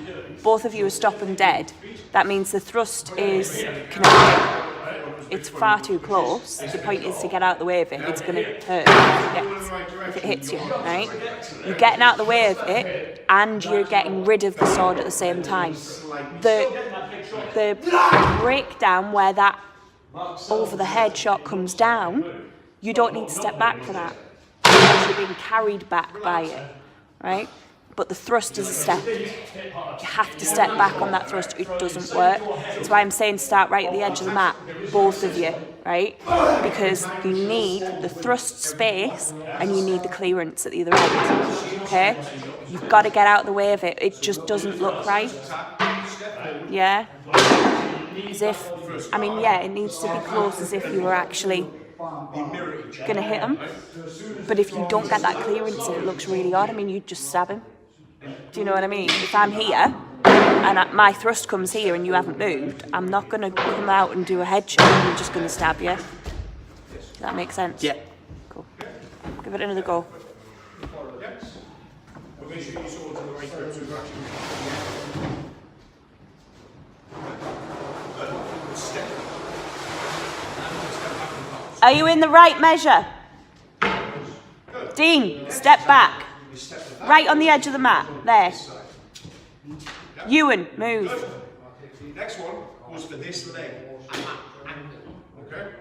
Both of you are stopping dead. That means the thrust is connected. It's far too close. The point is to get out of the way of it. It's going to hurt if it hits you, right? You're getting out of the way of it, and you're getting rid of the sword at the same time. The breakdown where that over the head shot comes down, you don't need to step back for that. you're being carried back by it, right? But the thrust is a step. You have to step back on that thrust. It doesn't work. That's why I'm saying start right at the edge of the mat, both of you, right? Because you need the thrust space and you need the clearance at the other end, okay? You've got to get out of the way of it. It just doesn't look right. Yeah? As if, I mean, yeah, it needs to be close as if you were actually going to hit him. But if you don't get that clearance and it looks really odd, I mean, you'd just stab him. Do you know what I mean? If I'm here and my thrust comes here and you haven't moved, I'm not going to come out and do a headshot. I'm just going to stab you. Does that make sense? Yeah. Cool. Give it another go. Are you in the right measure? Dean, step back. Right on the edge of the mat. There. Ewan, move. Next one goes for this leg. Okay?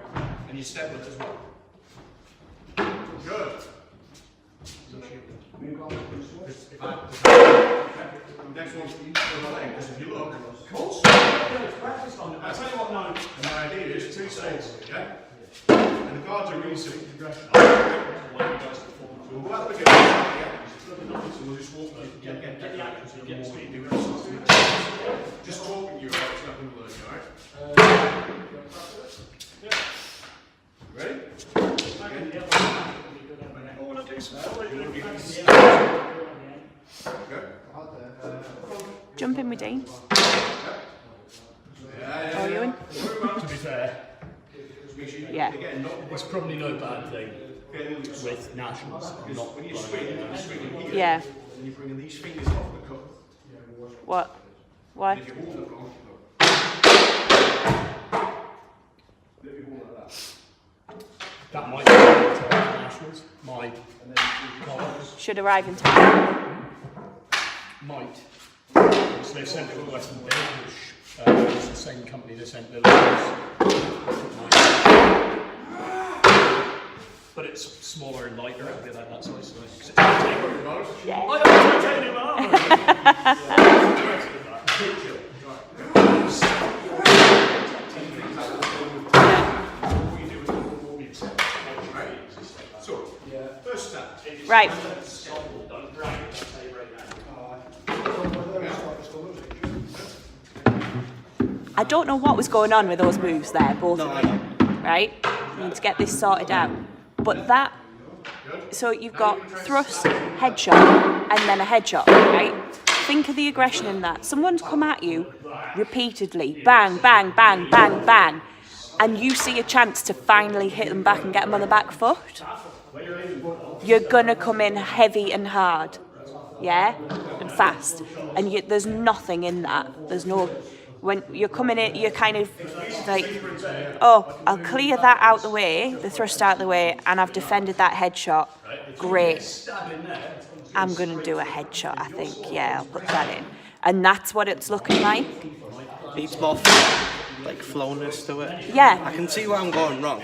And you step with it as well. Good. Next one's for the leg, because if you look, I tell you what now, and my idea is 2 steps, okay? And the guards are really simple. So we'll go out the beginning, so we'll just walk, get the action, so get the speed, do it. Just talking to you about it's not going to learn you, alright? Ready? Jump in with Dean. Oh, Ewan? To be fair, Yeah. it's probably no bad thing with nationals. Not When you swing here, Yeah. and you're bringing these fingers off the cup. What? Why? If you hold it wrong, that might be nationals. Might. Should arrive in time. Might. So they've sent it to Western Bay, which is the same company that sent the but it's smaller and lighter, it'll be like that size. Yeah. I don't take him out. So, first step. Right. I don't know what was going on with those moves there, both of them. Right? You need to get this sorted out. But that, so you've got thrust, headshot, and then a headshot, right? Think of the aggression in that. Someone's come at you repeatedly, bang, bang, bang, bang, bang, and you see a chance to finally hit them back and get them on the back foot. You're gonna come in heavy and hard, yeah, and fast, and there's nothing in that. There's no. When you're coming in, you're kind of like, oh, I'll clear that out the way, the thrust out the way, and I've defended that headshot. Great. I'm going to do a headshot, I think. Yeah, I'll put that in. And that's what it's looking like. Needs more like flowness to it. Yeah. I can see where I'm going wrong.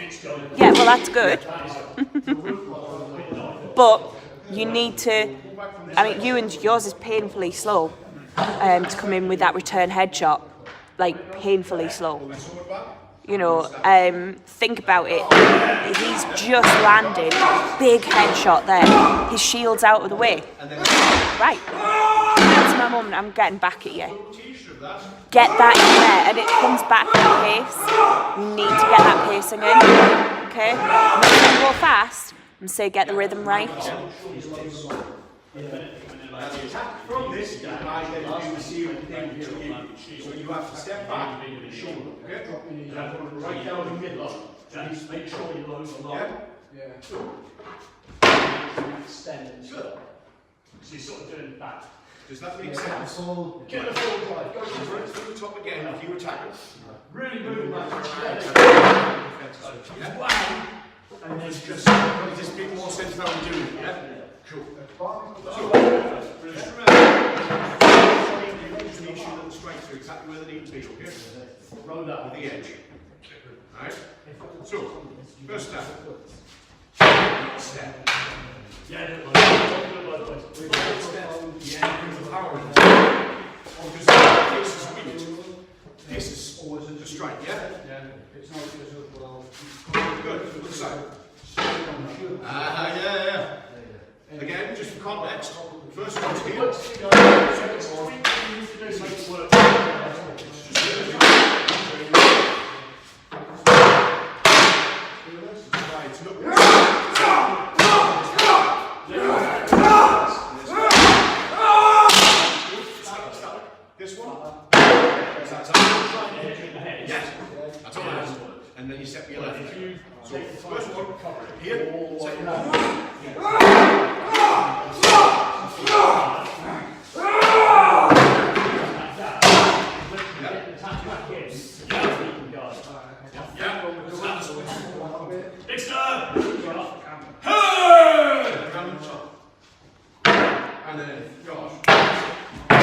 Yeah, well, that's good. But you need to, I mean, yours is painfully slow to come in with that return headshot. Like painfully slow, you know. Think about it. He's just landed, big headshot there. His shield's out of the way. Right. That's my moment. I'm getting back at you. Get that in there, and it comes back at pace. You need to get that pacing in. Okay. I'm not going to go fast. I'm saying get the rhythm right. From this, I then do the same thing to you. So you have to step back, shoulder, okay? Right down the middle. Just make sure you load the line. Extend and stop. So you're sort of doing back. Does that make sense? Get the full drive. Go Through the top again, if you attack it. really move like Yeah? and then just Does this make more sense how I'm doing it? Yeah? Cool. So, just remember, make sure that the strikes are exactly where they need to be, okay? roll that With the edge. Alright? So, first step. Step. Yeah, do it both ways. Because this is weird. This is just straight, yeah? Good, good side. Yeah. Again, just for context, first one's here. This one? Yes, that's all it is. And then you step your left. So, first one, here, second one. And then, Josh.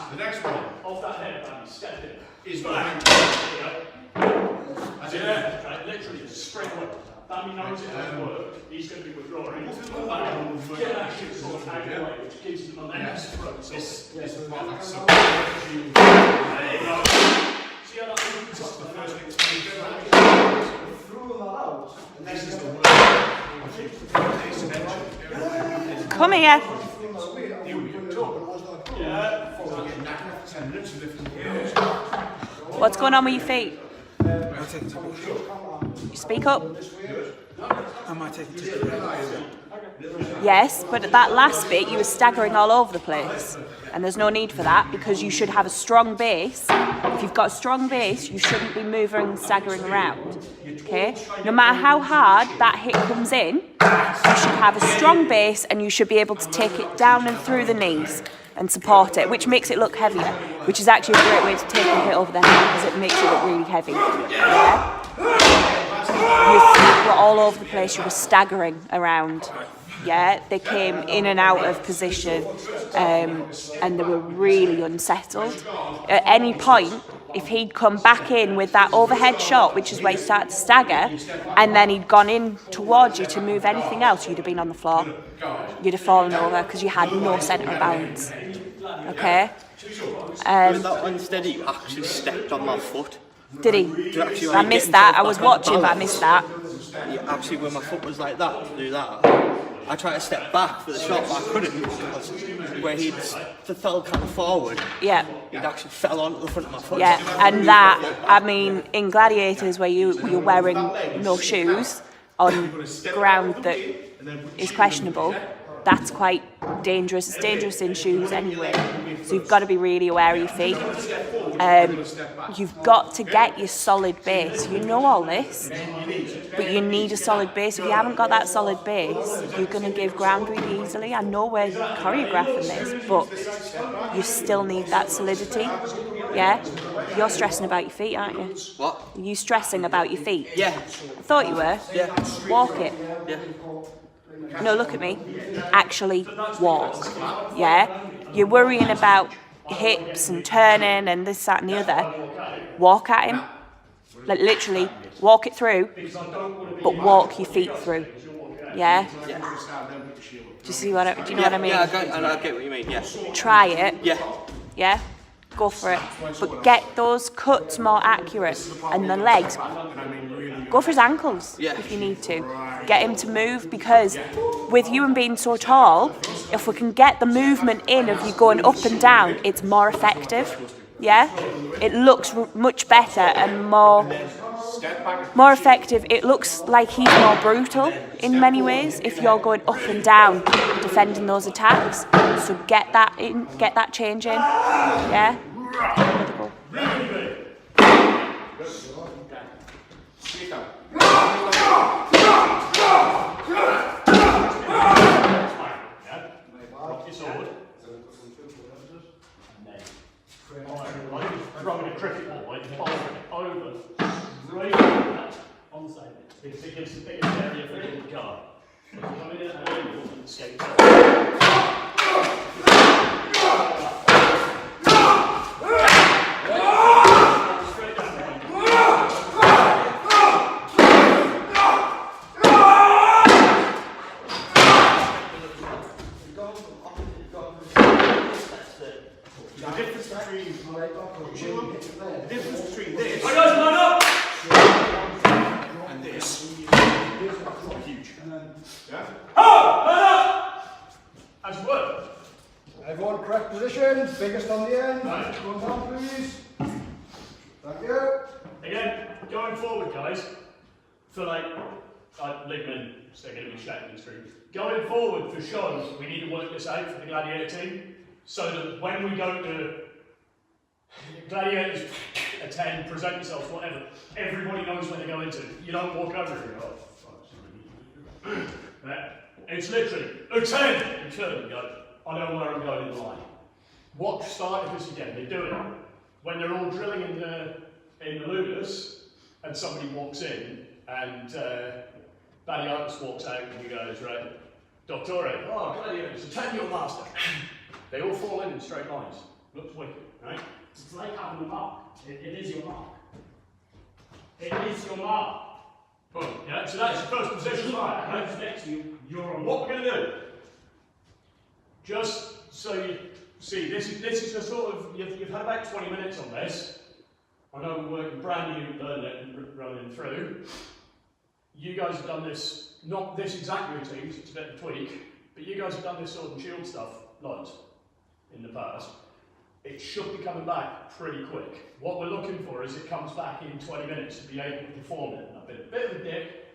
The next one Off that head, bam, step in. is behind. That's it. Right, literally straight away. Bammy knows it doesn't work. He's going to be withdrawing. Bam, get that shit sort of out of the way, which gives him momentum to throw. So This is part of the there you go. See how that moves up? the first thing to do. This is the word. Come here. What's going on with your feet? Speak up. I might take it to Yes, but at that last bit you were staggering all over the place. And there's no need for that because you should have a strong base. If you've got a strong base, you shouldn't be moving and staggering around. Okay? No matter how hard that hit comes in, you should have a strong base and you should be able to take it down and through the knees and support it, which makes it look heavier, which is actually a great way to take a hit over the head because it makes it look really heavy. Yeah? Your feet were all over the place, you were staggering around. Yeah, they came in and out of position and they were really unsettled. At any point, if he'd come back in with that overhead shot, which is where you start to stagger, and then he'd gone in towards you to move anything else, you'd have been on the floor. You'd have fallen over because you had no centre of balance. Okay? With that unsteady, you actually stepped on my foot. Did he? I missed that. I was watching, but I missed that. Yeah, actually, when my foot was like that, to do that, I tried to step back for the shot, but I couldn't because where he'd fell kind of forward, Yeah. he'd actually fell onto the front of my foot. Yeah, and that, I mean, in gladiators where you're wearing no shoes on ground that is questionable, that's quite dangerous. It's dangerous in shoes anyway. So you've got to be really aware of your feet. You've got to get your solid base. You know all this, but you need a solid base. If you haven't got that solid base, you're going to give ground really easily. I know we're choreographing this, but you still need that solidity. Yeah? You're stressing about your feet, aren't you? What? Are you stressing about your feet? Yeah. I thought you were. Yeah. Walk it. Yeah. No, look at me. Actually walk. Yeah? You're worrying about hips and turning and this, that and the other. Walk at him. Like literally, walk it through, but walk your feet through. Yeah? Do you see what do you know what I mean? Yeah, I get what you mean, yeah. Try it. Yeah. Yeah? Go for it. But get those cuts more accurate. And the legs, go for his ankles if you need to. Get him to move because with you and being so tall, if we can get the movement in of you going up and down, it's more effective. Yeah? It looks much better and more effective. It looks like he's more brutal in many ways if you're going up and down defending those attacks. So get that in, get that change in. Yeah? Good. Okay. Sit down. Drop your sword. And then throwing a cricket ball, like over, right on the side. Because it gives the biggest area for hitting the car. Come in and angle and escape. The difference between this I guys line up! and this is huge. Yeah? Line up! As you would. Everyone correct position, biggest on the end. Right. Going down, please. Thank you. Again, going forward, guys, for like Ligman, so they're going to be shouting in stream. Going forward for shows, we need to work this out for the gladiator team, so that when we go to gladiators, attend, present yourselves, whatever, everybody knows where they're going to. You don't walk over and go, oh, fuck. Right? It's literally, attend, and turn and go, I know where I'm going in the line. Watch Spartacus again, they do it. When they're all drilling in the ludus, and somebody walks in, and gladiators walks out, and he goes, right, Doctore, oh, gladiators, attend your master. They all fall in straight lines. Looks wicked, right? It's like having a mark. It is your mark. It is your mark. Boom. Yeah, so that's your first position. Right? Who's next to you? You're on. What we're going to do, just so you see, this is a sort of, you've had about 20 minutes on this. I know we're working brand new, learning it and running through. You guys have done this, not this exact routine, it's a bit of a tweak, but you guys have done this sword and shield stuff loads in the past. It should be coming back pretty quick. What we're looking for is it comes back in 20 minutes to be able to perform it. And I've been a bit of a dick.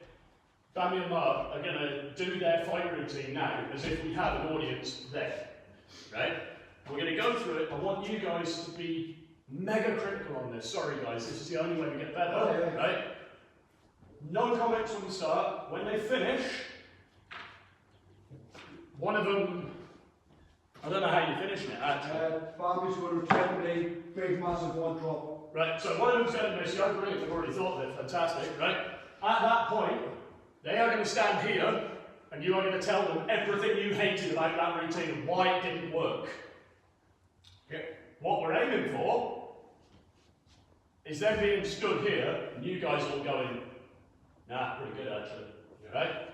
Bambi and Mark are going to do their fight routine now as if we had an audience there. Right? We're going to go through it. I want you guys to be mega critical on this. Sorry guys, this is the only way we get better. Right? No comments from the start. When they finish, one of them, I don't know how you're finishing it actually. Bambi's going to attempt a big massive one drop. Right, so one of them's going to miss you. Brilliant, they've already thought of it. Fantastic, right? At that point, they are going to stand here and you are going to tell them everything you hated about that routine and why it didn't work. Okay. What we're aiming for is them being stood here and you guys all going, nah, pretty good actually. Right?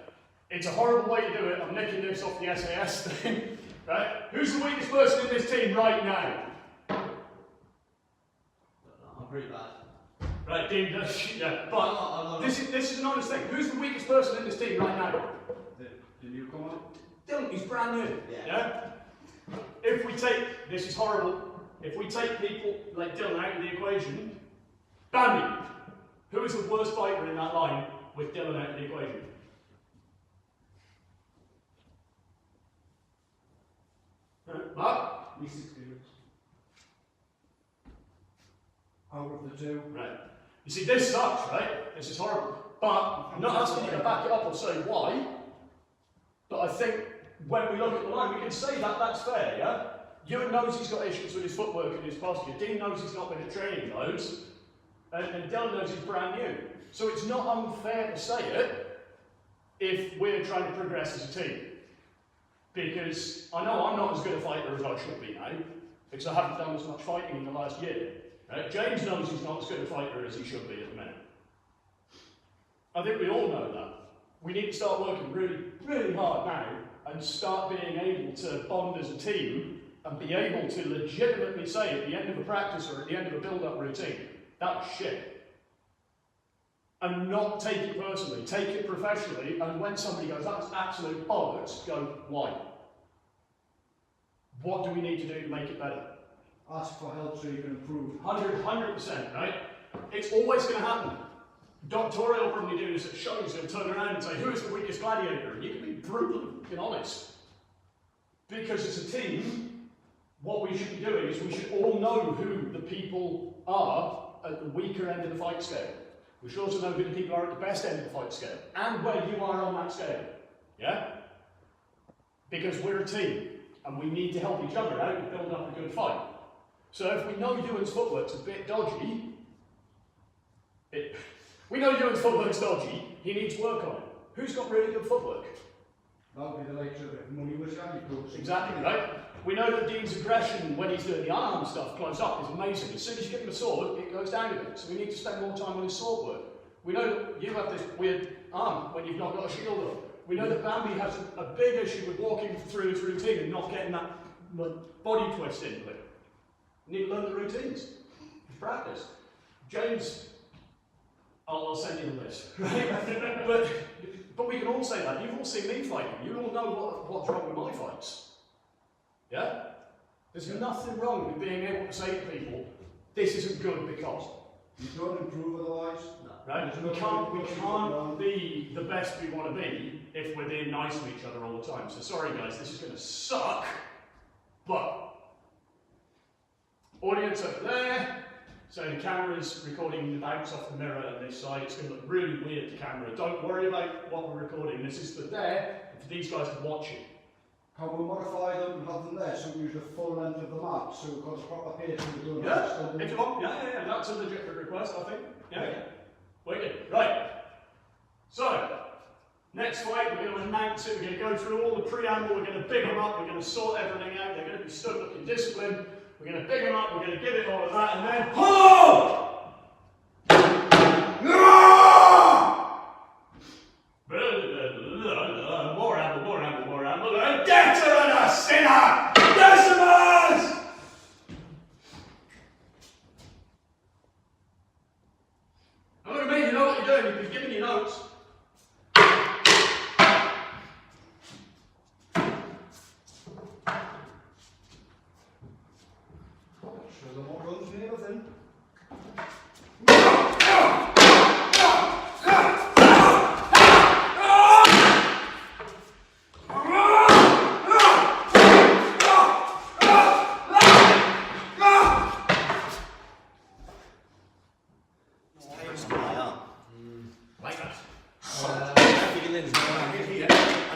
It's a horrible way to do it. I'm nicking this off the SAS thing. Right? Who's the weakest person in this team right now? I'm pretty bad. Right, Dean, yeah, but this is an honest thing. Who's the weakest person in this team right now? The newcomer? Dylan, he's brand new. Yeah? If we take, this is horrible, if we take people like Dylan out of the equation, Bambi, who is the worst fighter in that line with Dylan out of the equation? Mark? Least experience. Out of the two. Right. You see, this sucks, right? This is horrible. But I'm not asking you to back it up or say why. But I think when we look at the line, we can say that that's fair, yeah? Ewan knows he's got issues with his footwork and his posture. Dean knows he's not been at training loads. And Dylan knows he's brand new. So it's not unfair to say it if we're trying to progress as a team. Because I know I'm not as good a fighter as I should be now, because I haven't done as much fighting in the last year. Right? James knows he's not as good a fighter as he should be at the minute. I think we all know that. We need to start working really, really hard now and start being able to bond as a team and be able to legitimately say at the end of a practice or at the end of a build-up routine, that was shit. And not take it personally, take it professionally, and when somebody goes, that's absolute bollocks, go, why? What do we need to do to make it better? Ask for help so you can improve. 100%, right? It's always going to happen. Doctore will probably do this at shows, he'll turn around and say, who is the weakest gladiator? And you can be brutal and honest. Because as a team, what we should be doing is we should all know who the people are at the weaker end of the fight scale. We should also know who the people are at the best end of the fight scale and where you are on that scale. Yeah? Because we're a team and we need to help each other out and build up a good fight. So if we know Ewan's footwork's a bit dodgy, we know Ewan's footwork's dodgy, he needs work on it. Who's got really good footwork? That'll be the likes of money with Shaggy Crooks. Exactly, right? We know that Dean's aggression when he's doing the unarmed stuff close up is amazing. As soon as you give him a sword, it goes down a bit. So we need to spend more time on his sword work. We know that you have this weird arm when you've not got a shield on. We know that Bambi has a big issue with walking through his routine and not getting that body twist into it. You need to learn the routines. Practice. James, I'll send you the list. But we can all say that. You've all seen me fighting. You all know what's wrong with my fights. Yeah? There's nothing wrong with being able to say to people, this isn't good because. You don't improve otherwise. No. Right? We can't be the best we want to be if we're being nice to each other all the time. So sorry guys, this is going to suck, but audience over there, so the camera's recording the bounce off the mirror on this side. It's going to look really weird to camera. Don't worry about what we're recording. This is for there, and for these guys to watch it. Can we modify them and have them there so we use the full length of the map so we've got a proper page and we don't Yeah, if you want. Yeah, that's a legitimate request, I think. Yeah. Wicked. Right. So, next fight, we're going to announce it. We're going to go through all the preamble. We're going to big them up. We're going to sort everything out. They're going to be stood looking disciplined. We're going to big them up. We're going to give it all of that, and then hello! More amble. A debtor and a sinner! Decimals! And look at me, you know what you're doing. You've been giving your notes. Show them what runs me everything.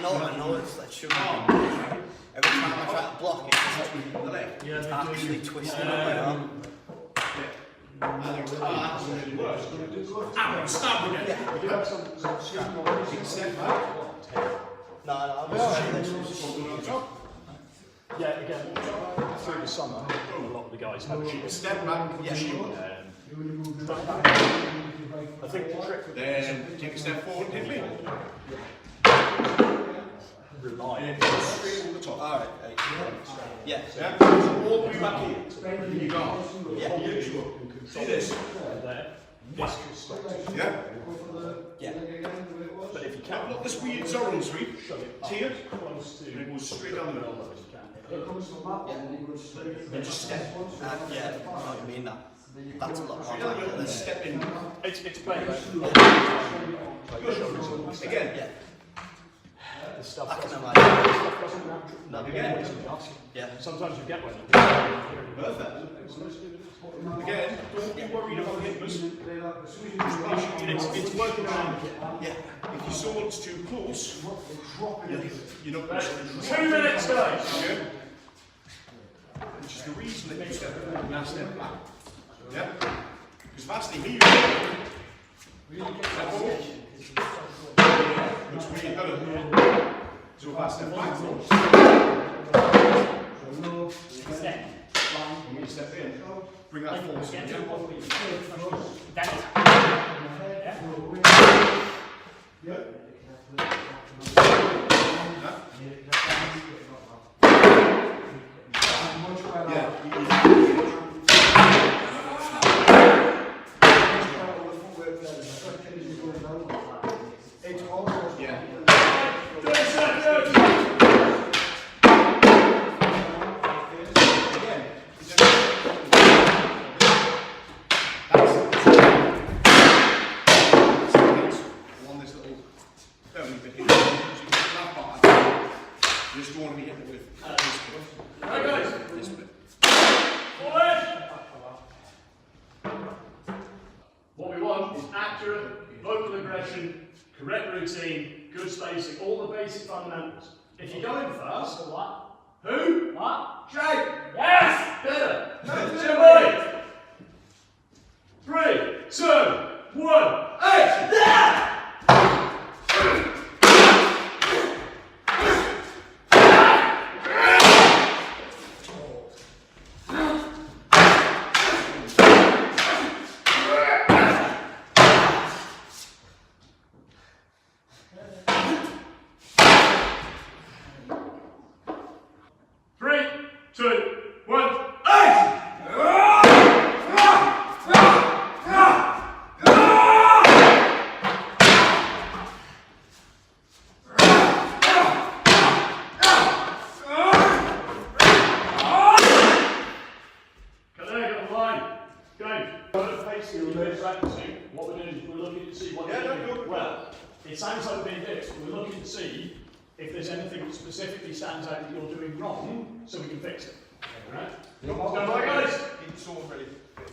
I know it's like sugar. Every time I try to block it, it's actually twisting up my arm. Stop again. No, I'm just trying this. Yeah, again, through the summer, a lot of the guys have a shield. Step back with the shield. I think the trick with Then take a step forward, hit me. rely Straight over the top. Alright, yeah. Yeah, so all the way back here. You go. Yeah. See this? there. This will stop. Yeah. Yeah. But if you Now, can't, look, this weird Zoran sweep. shove it Tiered. close to And it goes straight down the middle. elbow as you can. It comes from that one and you go straight. Then just step. Yeah, I know what you mean now. That's a lot more Straight down the middle, then like step in. It's better. Again. yeah. The stuff I can doesn't imagine. natural. Again. Yeah. Sometimes you get one. Perfect. Again, don't be worried about hitting us. It's working around. Yeah. If your sword's too close, you're not going to 2 minutes, guys. Okay? Which is the reason that you step forward and I step back. Yeah? Because vastly here, step forward. Which way you got it. So if I step back, when you step in, bring that force in. Yeah? Just don't want to be hitting it with this bit. want is accurate, vocal aggression, correct routine, good spacing, all the basic fundamentals. If you're going fast, what? Who? What? Jake! Yes! Better! Jimmy! 3, 2, 1, action! What we're doing is we're looking to see what you're doing well. It sounds like being this, but we're looking to see if there's anything that specifically stands out that you're doing wrong, so we can fix it. Alright? Let's go, right, guys. Keep the sword ready.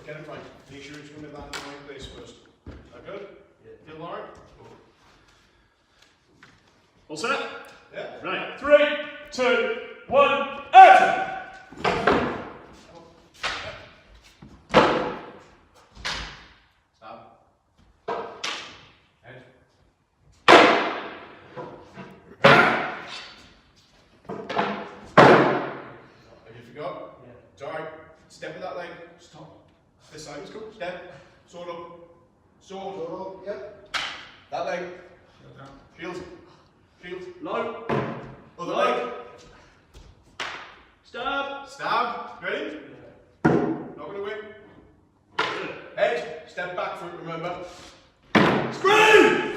Get it right. Make sure it's going to land in the right place first. That good? Yeah. Feel alright? All set? Yeah. Right. 3, 2, 1, action! Stop. Head. Have you forgot? Yeah. It's alright. Step with that leg. Stop. This side. Let's go. Step. Sword up. Sword up. Yep. That leg. Shield. Shield. Low. Other Low. leg. Stab. Stab. Ready? Yeah. Knock it away. Head. Step back for it, remember. Scream!